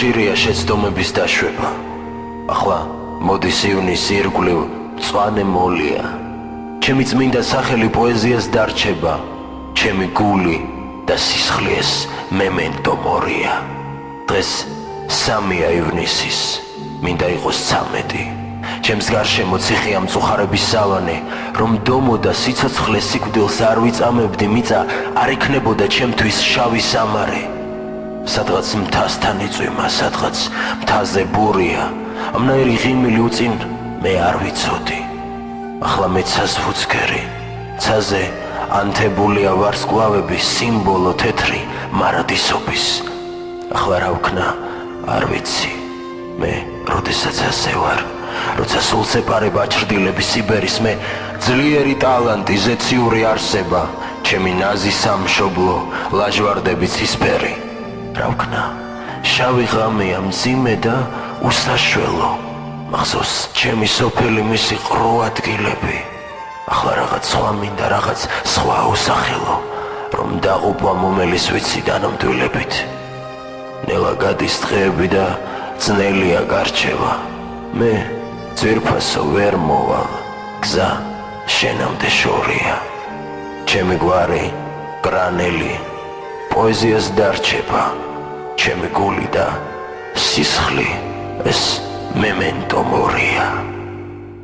ხშირია შეცდომების დაშვება. ახლა მოდის ივნის ირგვლივ მწვანე მოლია. ჩემი წმინდა სახელი პოეზიას დარჩება, ჩემი გული და სისხლის მემენტო მორია. დღეს 3 ივნისის, მინდა იყოს 13. ჩემს გარშემო ციხეა მწუხარების სავანე, რომ დომო და სიცოცხლე სიკვდილს არ ვიწამებდი, მიწა არ იქნებოდა ჩემთვის შავი სამარე. სადღაც მთასთან იწვიმა, სადღაც მთაზე ბურია, ამნაირი ღიმილი უწინ მე არ ვიცოდი. ახლა მეცას ვუცქერი, ცაზე ანთებულია ვარსკვლავების სიმბოლო თეთრი მარადისობის. ახლა რა ვქნა, არ ვიცი. მე როდესაც ასე ვარ, როცა სულს ეპარება ჩრდილების სიბერის, მე ძლიერი ტალანტი, ზეციური არსება, ჩემი ნაზი სამშობლო, ლაჟვარდები ცისფერი. რა ვქნა, შავი ღამეა, მძიმე და უსაშველო. მახსოვს ჩემი სოფელი, მისი ყრუ ადგილები. ახლა რაღაც სხვა მინდა, რაღაც სხვა უსახელო, რომ დაღუპვა მომელის ვიცი დანამდვილებით. ნელა გადის დღეები და ძნელია გარჩევა. მე ძვირფასო ვერ მოვალ, გზა შენამდე შორია. ჩემი გვარი გრანელი პოეზიას დარჩება, ჩემი გული და სისხლი ეს მემენტო მორია.